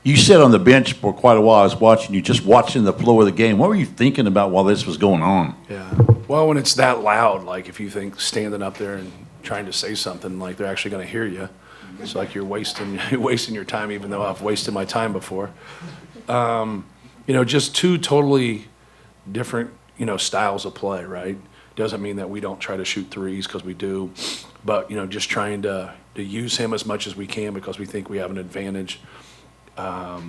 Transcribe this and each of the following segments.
You sat on the bench for quite a while. I was watching you, just watching the flow of the game. What were you thinking about while this was going on? Yeah. Well, when it's that loud, like if you think standing up there and trying to say something, like they're actually going to hear you, it's like you're wasting your time, even though I've wasted my time before. Just two totally different, styles of play, right? Doesn't mean that we don't try to shoot threes, because we do, but, just trying to use him as much as we can, because we think we have an advantage. I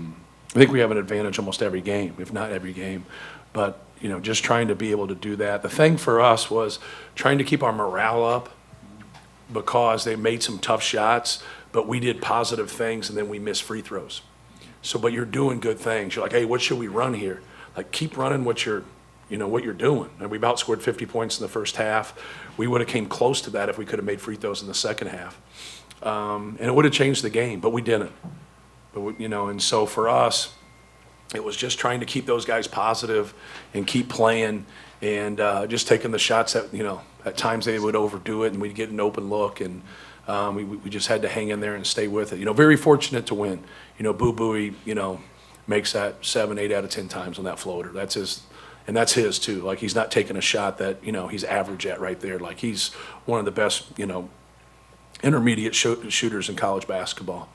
think we have an advantage almost every game, if not every game. But, just trying to be able to do that. The thing for us was trying to keep our morale up, because they made some tough shots, but we did positive things, and then we missed free throws. So, but you're doing good things. You're like, hey, what should we run here? Like, keep running what you're doing. And we've outscored 50 points in the first half. We would have came close to that if we could have made free throws in the second half. And it would have changed the game, but we didn't. But and so for us, it was just trying to keep those guys positive and keep playing, and just taking the shots that, at times they would overdo it and we'd get an open look, and we just had to hang in there and stay with it. Very fortunate to win. Boo Buie, makes that 7, 8 out of 10 times on that floater. That's his, and that's his too. Like, he's not taking a shot that, he's average at right there. Like, he's one of the best, intermediate shooters in college basketball.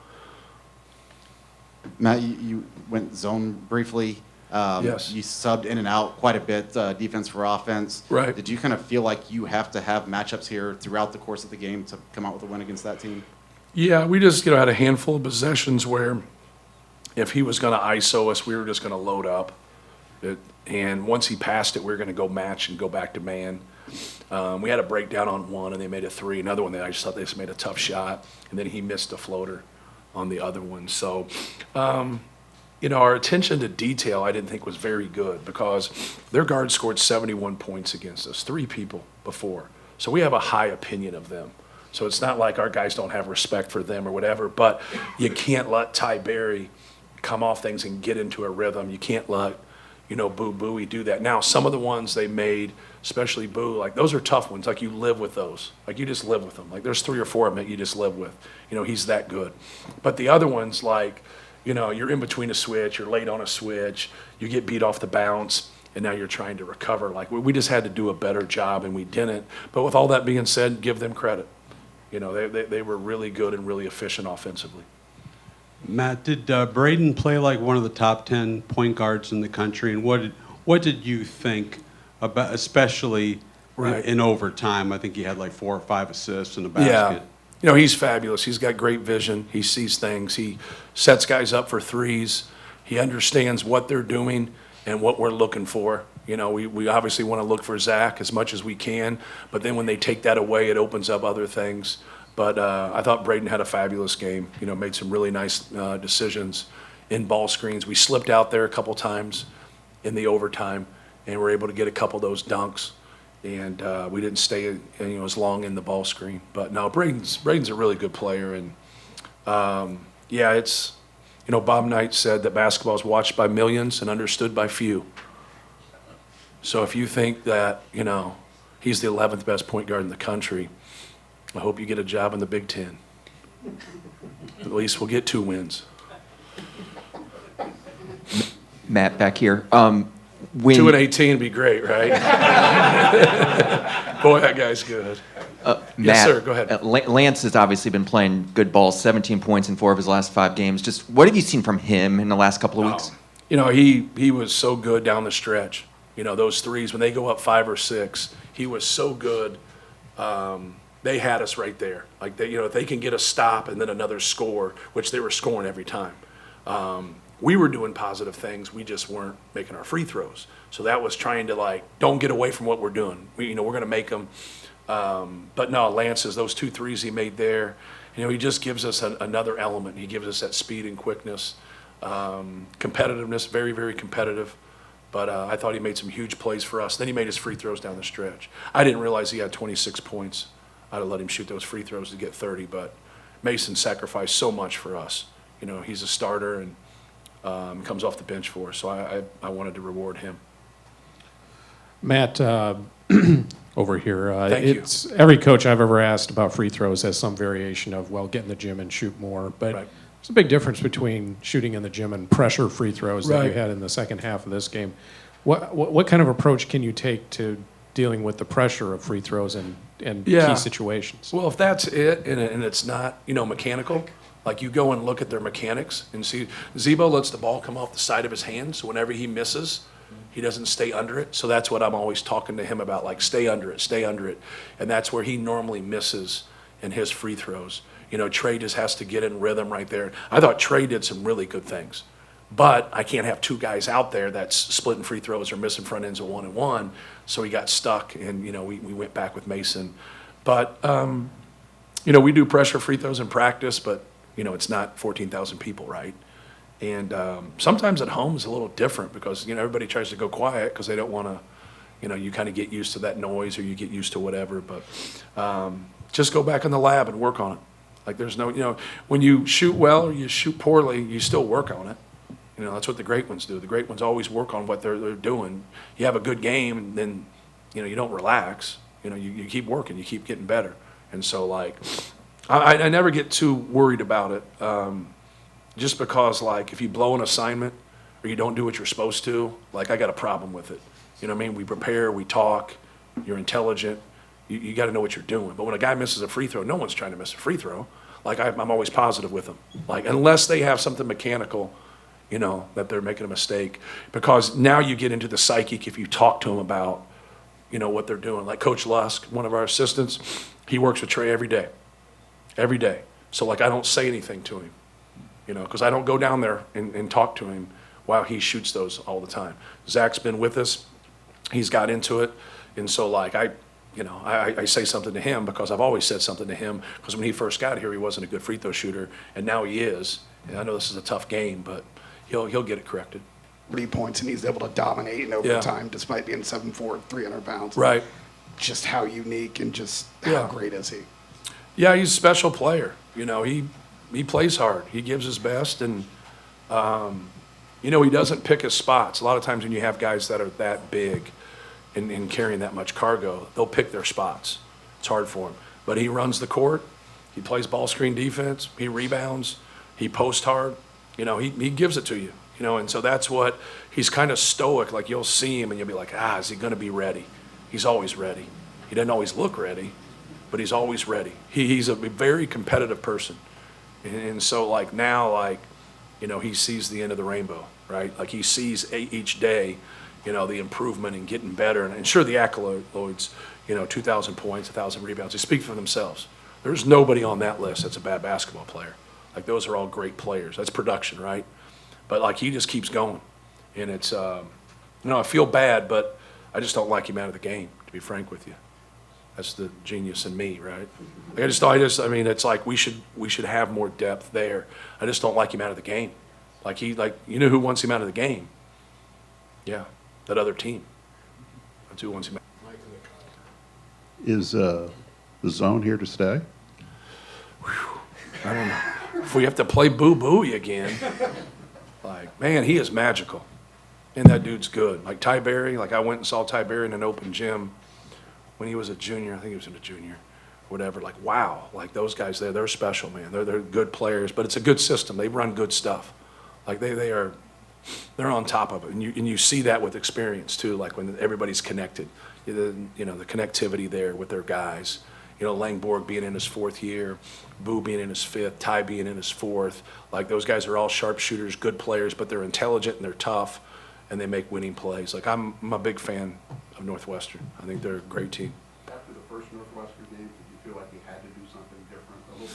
Matt, you went zone briefly. Yes. You subbed in and out quite a bit, defense for offense. Right. Did you kind of feel like you have to have matchups here throughout the course of the game to come out with a win against that team? Yeah, we just had a handful of possessions where if he was going to ISO us, we were just going to load up. And once he passed it, we were going to go match and go back to man. We had a breakdown on one, and they made a three. Another one, I just thought they just made a tough shot, and then he missed a floater on the other one. So, our attention to detail I didn't think was very good, because their guard scored 71 points against us, 3 people before. So we have a high opinion of them. So it's not like our guys don't have respect for them or whatever, but you can't let Ty Berry come off things and get into a rhythm. You can't let, Boo Buie do that. Now, some of the ones they made, especially Boo, like, those are tough ones. Like, you live with those. Like, you just live with them. Like, there's 3 or 4 of them that you just live with. He's that good. But the other ones, like, you're in between a switch, you're late on a switch, you get beat off the bounce, and now you're trying to recover. Like, we just had to do a better job, and we didn't. But with all that being said, give them credit. They were really good and really efficient offensively. Matt, did Braden play like one of the top 10 point guards in the country? And what did you think about, especially in overtime? I think he had like 4 or 5 assists in a basket. Yeah. He's fabulous. He's got great vision. He sees things. He sets guys up for threes. He understands what they're doing and what we're looking for. We obviously want to look for Zach as much as we can, but then when they take that away, it opens up other things. But I thought Braden had a fabulous game, made some really nice decisions in ball screens. We slipped out there a couple times in the overtime, and were able to get a couple of those dunks. And we didn't stay as long in the ball screen. But no, Braden's a really good player. And, it's, Bob Knight said that basketball is watched by millions and understood by few. So if you think that, he's the 11th best point guard in the country, I hope you get a job in the Big Ten. At least we'll get 2 wins. Matt, back here. 2-18 would be great, right? Boy, that guy's good. Matt, yes, sir. Go ahead. Lance has obviously been playing good ball, 17 points in 4 of his last 5 games. Just what have you seen from him in the last couple of weeks? He was so good down the stretch. Those threes, when they go up 5 or 6, he was so good. They had us right there. Like, if they can get a stop and then another score, which they were scoring every time. We were doing positive things. We just weren't making our free throws. So that was trying to, don't get away from what we're doing. We're going to make them. But no, Lance's, those 2 threes he made there, he just gives us another element. He gives us that speed and quickness, competitiveness, very, very competitive. But I thought he made some huge plays for us. Then he made his free throws down the stretch. I didn't realize he had 26 points. I'd have let him shoot those free throws to get 30, but Mason sacrificed so much for us. He's a starter and comes off the bench for us, so I wanted to reward him. Matt, over here, Thank you. Every coach I've ever asked about free throws has some variation of, getting in the gym and shoot more, but Right. It's a big difference between shooting in the gym and pressure free throws that you Right. had in the second half of this game. What kind of approach can you take to dealing with the pressure of free throws and Yeah. key situations? Well, if that's it, and it's not, mechanical, like you go and look at their mechanics and see, Zebo lets the ball come off the side of his hand, so whenever he misses, he doesn't stay under it. So that's what I'm always talking to him about, like, stay under it, stay under it. And that's where he normally misses in his free throws. Trey just has to get in rhythm right there. I thought Trey did some really good things. But I can't have two guys out there that's splitting free throws or missing front ends of 1-and-1. So he got stuck, and, we went back with Mason. But, we do pressure free throws in practice, but, it's not 14,000 people, right? And sometimes at home is a little different because, everybody tries to go quiet because they don't want to, you kind of get used to that noise or you get used to whatever. But just go back in the lab and work on it. Like there's no, when you shoot well or you shoot poorly, you still work on it. That's what the great ones do. The great ones always work on what they're doing. You have a good game, and then, you don't relax. You keep working. You keep getting better. And so, like, I never get too worried about it, just because, like, if you blow an assignment or you don't do what you're supposed to, like, I got a problem with it. You know what I mean? We prepare, we talk, you're intelligent. You got to know what you're doing. But when a guy misses a free throw, no one's trying to miss a free throw. Like, I'm always positive with them. Like, unless they have something mechanical, that they're making a mistake. Because now you get into the psychic if you talk to them about, what they're doing. Like Coach Lusk, one of our assistants, he works with Trey every day. Every day. So, like, I don't say anything to him, because I don't go down there and talk to him while he shoots those all the time. Zach's been with us. He's got into it. And so, like, I say something to him because I've always said something to him because when he first got here, he wasn't a good free throw shooter, and now he is. And I know this is a tough game, but he'll get it corrected. 3 points, and he's able to dominate in overtime despite being 7'4", 300 pounds. Right. Just how unique and just Yeah. how great is he? Yeah, he's a special player. He plays hard. He gives his best, and he doesn't pick his spots. A lot of times when you have guys that are that big and carrying that much cargo, they'll pick their spots. It's hard for him. But he runs the court. He plays ball screen defense. He rebounds. He posts hard. He gives it to you. And so that's what he's kind of stoic. Like you'll see him and you'll be like, is he going to be ready? He's always ready. He doesn't always look ready, but he's always ready. He's a very competitive person. And so like now, like, he sees the end of the rainbow, right? Like he sees each day, the improvement and getting better. And sure, the accolades, 2,000 points, 1,000 rebounds, they speak for themselves. There's nobody on that list that's a bad basketball player. Like those are all great players. That's production, right? But like he just keeps going. And it's, I feel bad, but I just don't like him out of the game, to be frank with you. That's the genius in me, right? Like it's like we should have more depth there. I just don't like him out of the game. Like who wants him out of the game? Yeah, that other team. That's who wants him out. Is the zone here to stay? I don't know. If we have to play Boo Booey again, like, man, he is magical. And that dude's good. Like Ty Berry, like I went and saw Ty Berry in an open gym when he was a junior. I think he was in a junior, whatever. Like, wow, like those guys there, they're special, man. They're good players, but it's a good system. They run good stuff. Like they're on top of it. And you see that with experience too, like when everybody's connected. The connectivity there with their guys. Langborg being in his 4th year, Boo being in his 5th, Ty being in his 4th. Like those guys are all sharpshooters, good players, but they're intelligent and they're tough, and they make winning plays. Like I'm a big fan of Northwestern. I think they're a great team. After the first Northwestern game, did you feel like you had to do something different, a little